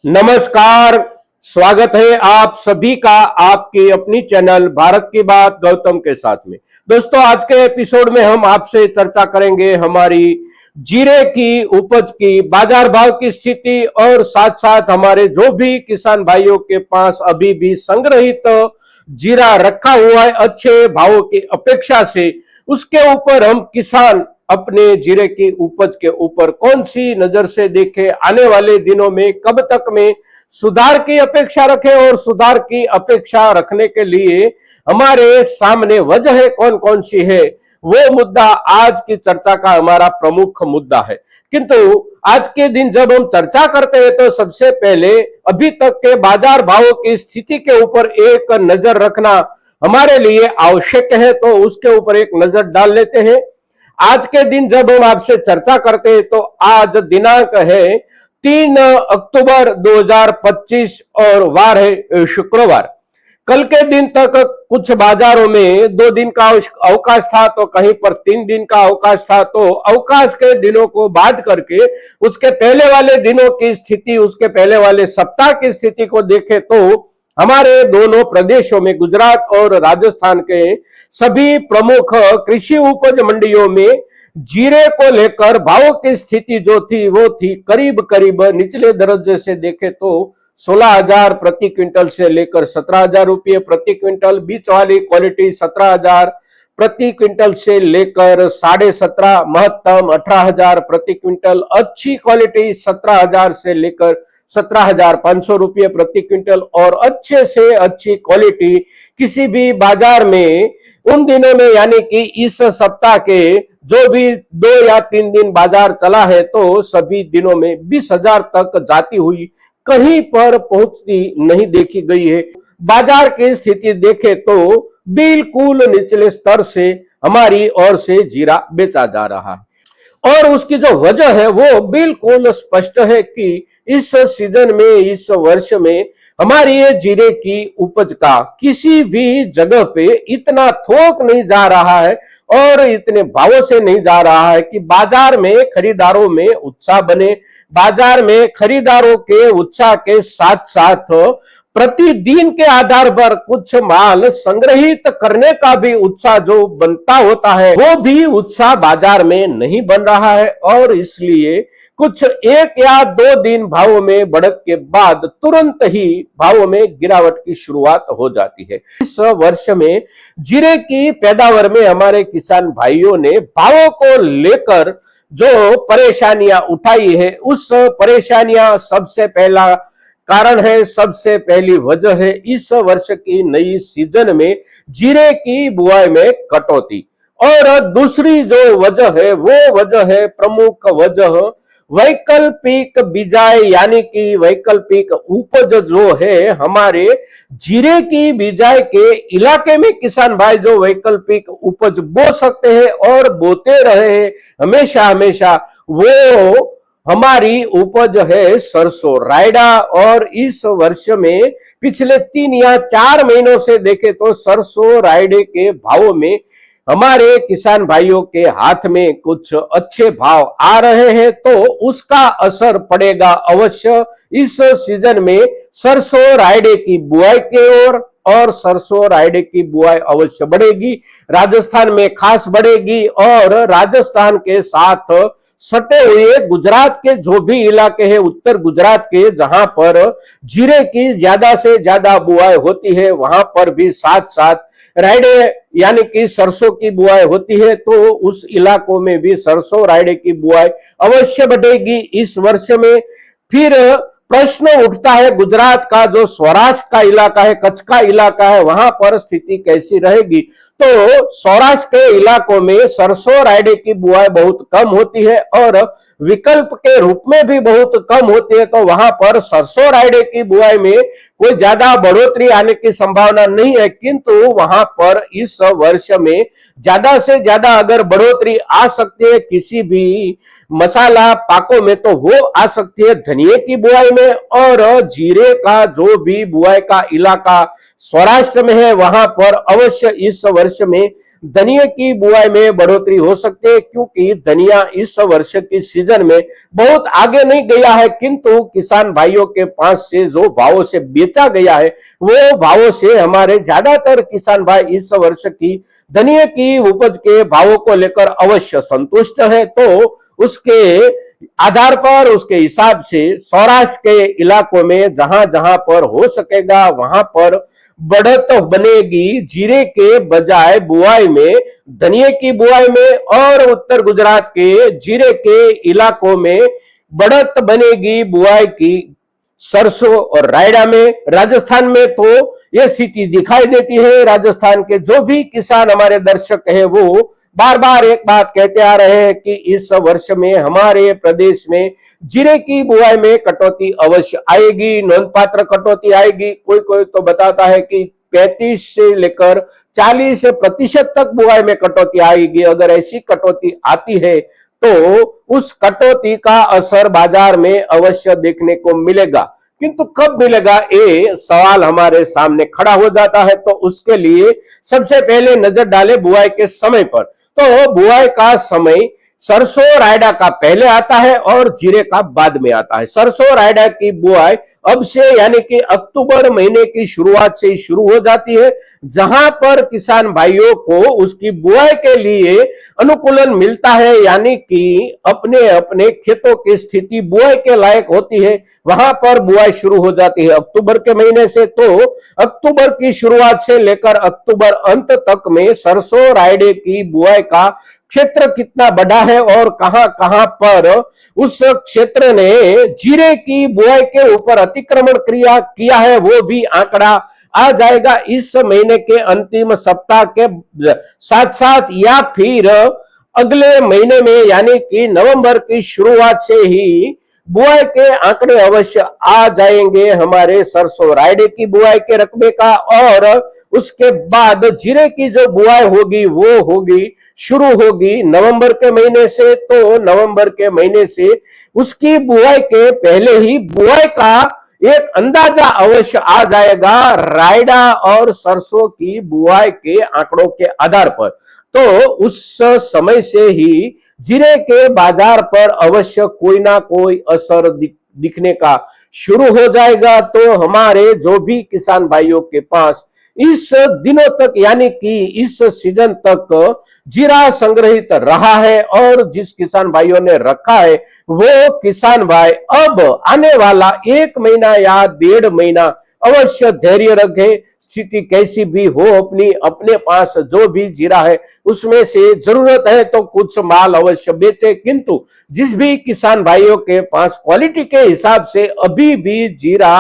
नमस्कार। स्वागत है आप सभी का आपकी अपनी चैनल भारत की बात गौतम के साथ में। दोस्तों, आज के एपिसोड में हम आपसे चर्चा करेंगे हमारी जीरे की उपज की बाजार भाव की स्थिति और साथ साथ हमारे जो भी किसान भाइयों के पास अभी भी संग्रहित जीरा रखा हुआ है अच्छे भावों की अपेक्षा से, उसके ऊपर हम किसान अपने जीरे की उपज के ऊपर कौन सी नजर से देखे, आने वाले दिनों में कब तक में सुधार की अपेक्षा रखें और सुधार की अपेक्षा रखने के लिए हमारे सामने वजह कौन कौन सी है, वो मुद्दा आज की चर्चा का हमारा प्रमुख मुद्दा है। किंतु आज के दिन जब हम चर्चा करते हैं तो सबसे पहले अभी तक के बाजार भावों की स्थिति के ऊपर एक नजर रखना हमारे लिए आवश्यक है, तो उसके ऊपर एक नजर डाल लेते हैं। आज के दिन जब हम आपसे चर्चा करते हैं तो आज दिनांक है 3 अक्टूबर 2025 और वार है शुक्रवार। कल के दिन तक कुछ बाजारों में 2 दिन का अवकाश था, तो कहीं पर 3 दिन का अवकाश था। तो अवकाश के दिनों को बाद करके उसके पहले वाले दिनों की स्थिति, उसके पहले वाले सप्ताह की स्थिति को देखें तो हमारे दोनों प्रदेशों में गुजरात और राजस्थान के सभी प्रमुख कृषि उपज मंडियों में जीरे को लेकर भावों की स्थिति जो थी वो थी करीब करीब निचले दर्जे से देखे तो 16,000 प्रति क्विंटल से लेकर 17,000 रुपये प्रति क्विंटल, बीच वाली क्वालिटी 17,000 प्रति क्विंटल से लेकर 17.5, महत्तम 18,000 प्रति क्विंटल, अच्छी क्वालिटी 17,000 से लेकर 17,500 रुपये प्रति क्विंटल और अच्छे से अच्छी क्वालिटी किसी भी बाजार में उन दिनों में, यानी कि इस सप्ताह के जो भी 2 या 3 दिन बाजार चला है तो सभी दिनों में 20,000 तक जाती हुई कहीं पर पहुंचती नहीं देखी गई है। बाजार की स्थिति देखे तो बिल्कुल निचले स्तर से हमारी ओर से जीरा बेचा जा रहा है और उसकी जो वजह है वो बिल्कुल स्पष्ट है कि इस सीजन में, इस वर्ष में हमारी ये जीरे की उपज का किसी भी जगह पे इतना थोक नहीं जा रहा है और इतने भावों से नहीं जा रहा है कि बाजार में खरीदारों में उत्साह बने। बाजार में खरीदारों के उत्साह के साथ साथ प्रतिदिन के आधार पर कुछ माल संग्रहित करने का भी उत्साह जो बनता होता है वो भी उत्साह बाजार में नहीं बन रहा है और इसलिए कुछ 1 या 2 दिन भावों में बढ़त के बाद तुरंत ही भावों में गिरावट की शुरुआत हो जाती है। इस वर्ष में जीरे की पैदावार में हमारे किसान भाइयों ने भावों को लेकर जो परेशानियां उठाई है, उस परेशानियां सबसे पहला कारण है, सबसे पहली वजह है इस वर्ष की नई सीजन में जीरे की बुआई में कटौती। और दूसरी जो वजह है वो वजह है, प्रमुख वजह वैकल्पिक बिजाई, यानी कि वैकल्पिक उपज जो है हमारे जीरे की बिजाई के इलाके में किसान भाई जो वैकल्पिक उपज बो सकते हैं और बोते रहे हैं हमेशा हमेशा, वो हमारी उपज है सरसों रायडा। और इस वर्ष में पिछले 3 या 4 महीनों से देखें तो सरसों रायडे के भावों में हमारे किसान भाइयों के हाथ में कुछ अच्छे भाव आ रहे हैं, तो उसका असर पड़ेगा अवश्य इस सीजन में सरसों रायडे की बुआई के ओर। और सरसों रायडे की बुआई अवश्य बढ़ेगी, राजस्थान में खास बढ़ेगी और राजस्थान के साथ सटे हुए गुजरात के जो भी इलाके हैं, उत्तर गुजरात के जहां पर जीरे की ज्यादा से ज्यादा बुआई होती है, वहां पर भी साथ साथ रायडे यानी कि सरसों की बुआई होती है, तो उस इलाकों में भी सरसों रायडे की बुआई अवश्य बढ़ेगी इस वर्ष में। फिर प्रश्न उठता है गुजरात का जो सौराष्ट्र का इलाका है, कच्छ का इलाका है, वहां पर स्थिति कैसी रहेगी। तो सौराष्ट्र के इलाकों में सरसों रायडे की बुआई बहुत कम होती है और विकल्प के रूप में भी बहुत कम होती है, तो वहां पर सरसों रायडे की बुआई में कोई ज्यादा बढ़ोतरी आने की संभावना नहीं है। किंतु वहां पर इस वर्ष में ज्यादा से ज्यादा अगर बढ़ोतरी आ सकती है किसी भी मसाला पाकों में, तो वो आ सकती है धनिये की बुआई में। और जीरे का जो भी बुआई का इलाका सौराष्ट्र में है, वहां पर अवश्य इस वर्ष में धनिया की बुआई में बढ़ोतरी हो सकती है, क्योंकि धनिया इस वर्ष की सीजन में बहुत आगे नहीं गया है, किंतु किसान भाइयों के पास से जो भावों से बेचा गया है वो भावों से हमारे ज्यादातर किसान भाई इस वर्ष की धनिया की उपज के भावों को लेकर अवश्य संतुष्ट है। तो उसके आधार पर, उसके हिसाब से सौराष्ट्र के इलाकों में जहां जहां पर हो सकेगा वहां पर बढ़त बनेगी जीरे के बजाय बुआई में, धनिया की बुआई में, और उत्तर गुजरात के जीरे के इलाकों में बढ़त बनेगी बुआई की सरसों और रायडा में। राजस्थान में तो यह स्थिति दिखाई देती है। राजस्थान के जो भी किसान हमारे दर्शक है वो बार बार एक बात कहते आ रहे हैं कि इस वर्ष में हमारे प्रदेश में जीरे की बुआई में कटौती अवश्य आएगी, नोंदपात्र कटौती आएगी। कोई कोई तो बताता है कि 35 से लेकर 40% तक बुआई में कटौती आएगी। अगर ऐसी कटौती आती है तो उस कटौती का असर बाजार में अवश्य देखने को मिलेगा, किंतु कब मिलेगा ये सवाल हमारे सामने खड़ा हो जाता है। तो उसके लिए सबसे पहले नजर डाले बुआई के समय पर। तो बुआई का समय सरसों रायडा का पहले आता है और जीरे का बाद में आता है। सरसों रायडा की बुआई अब से यानी कि अक्टूबर महीने की शुरुआत से ही शुरू हो जाती है, जहां पर किसान भाइयों को उसकी बुआई के लिए अनुकूलन मिलता है, यानी कि अपने अपने खेतों की स्थिति बुआई के लायक होती है, वहां पर बुआई शुरू हो जाती है अक्टूबर के महीने से। तो अक्टूबर की शुरुआत से लेकर अक्टूबर अंत तक में सरसों रायडे की बुआई का क्षेत्र कितना बड़ा है और कहां कहां पर उस क्षेत्र ने जीरे की बुआई के ऊपर अतिक्रमण किया है वो भी आंकड़ा आ जाएगा इस महीने के अंतिम सप्ताह के साथ साथ, या फिर अगले महीने में यानी कि नवंबर की शुरुआत से ही बुआई के आंकड़े अवश्य आ जाएंगे हमारे सरसों रायडे की बुआई के रकबे का। और उसके बाद जीरे की जो बुआई होगी वो होगी शुरू होगी नवंबर के महीने से। तो नवंबर के महीने से उसकी बुआई के पहले ही बुआई का एक अंदाजा अवश्य आ जाएगा रायडा और सरसों की बुआई के आंकड़ों के आधार पर। तो उस समय से ही जीरे के बाजार पर अवश्य कोई ना कोई असर दिखने का शुरू हो जाएगा। तो हमारे जो भी किसान भाइयों के पास इस दिनों तक यानी कि इस सीजन तक जीरा संग्रहित रहा है और जिस किसान भाइयों ने रखा है वो किसान भाई अब आने वाला 1 महीना या 1.5 महीना अवश्य धैर्य रखे। स्थिति कैसी भी हो, अपने पास जो भी जीरा है उसमें से जरूरत है तो कुछ माल अवश्य बेचे, किंतु जिस भी किसान भाइयों के पास क्वालिटी के हिसाब से अभी भी जीरा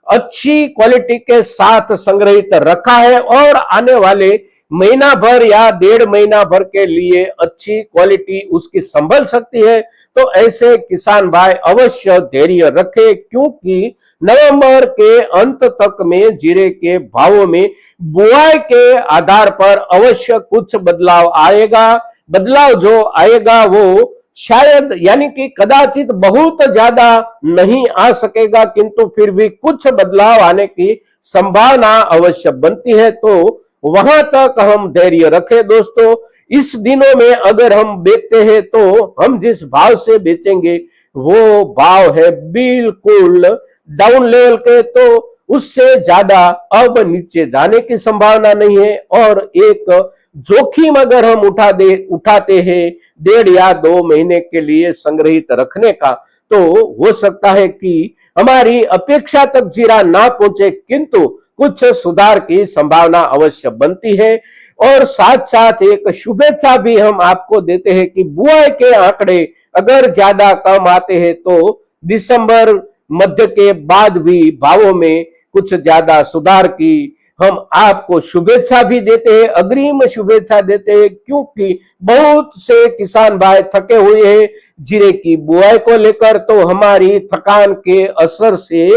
अच्छी क्वालिटी के साथ संग्रहित रखा है और आने वाले महीना भर या 1.5 महीना भर के लिए अच्छी क्वालिटी उसकी संभल सकती है, तो ऐसे किसान भाई अवश्य धैर्य रखे, क्योंकि नवंबर के अंत तक में जीरे के भावों में बुआई के आधार पर अवश्य कुछ बदलाव आएगा। बदलाव जो आएगा वो शायद यानी कि कदाचित बहुत ज्यादा नहीं आ सकेगा, किंतु फिर भी कुछ बदलाव आने की संभावना अवश्य बनती है। तो वहां तक हम धैर्य रखें दोस्तों। इस दिनों में अगर हम बेचते हैं तो हम जिस भाव से बेचेंगे वो भाव है बिल्कुल डाउन लेवल के, तो उससे ज्यादा अब नीचे जाने की संभावना नहीं है। और एक जोखिम अगर हम उठाते हैं 1.5 या 2 महीने के लिए संग्रहित रखने का, तो हो सकता है कि हमारी अपेक्षा तक जीरा ना पहुंचे, किंतु कुछ सुधार की संभावना अवश्य बनती है। और साथ साथ एक शुभेच्छा भी हम आपको देते हैं कि बुआई के आंकड़े अगर ज्यादा कम आते हैं तो दिसंबर मध्य के बाद भी भावों में कुछ ज्यादा सुधार की हम आपको शुभेच्छा भी देते हैं, अग्रिम शुभेच्छा देते हैं, क्योंकि बहुत से किसान भाई थके हुए हैं जीरे की बुआई को लेकर। तो हमारी थकान के असर से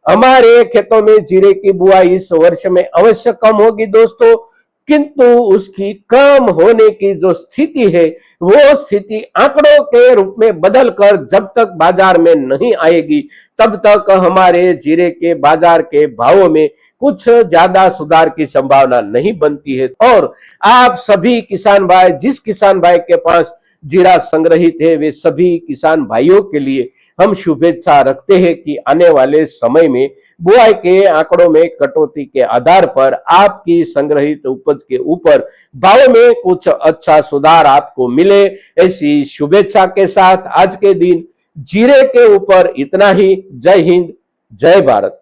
हमारे खेतों में जीरे की बुआई इस वर्ष में अवश्य कम होगी दोस्तों, किंतु उसकी कम होने की जो स्थिति है वो स्थिति आंकड़ों के रूप में बदलकर जब तक बाजार में नहीं आएगी तब तक हमारे जीरे के बाजार के भावों में कुछ ज्यादा सुधार की संभावना नहीं बनती है। और आप सभी किसान भाई, जिस किसान भाई के पास जीरा संग्रहित है, वे सभी किसान भाइयों के लिए हम शुभेच्छा रखते हैं कि आने वाले समय में बुआई के आंकड़ों में कटौती के आधार पर आपकी संग्रहित उपज के ऊपर भाव में कुछ अच्छा सुधार आपको मिले, ऐसी शुभेच्छा के साथ आज के दिन जीरे के ऊपर इतना ही। जय हिंद, जय भारत।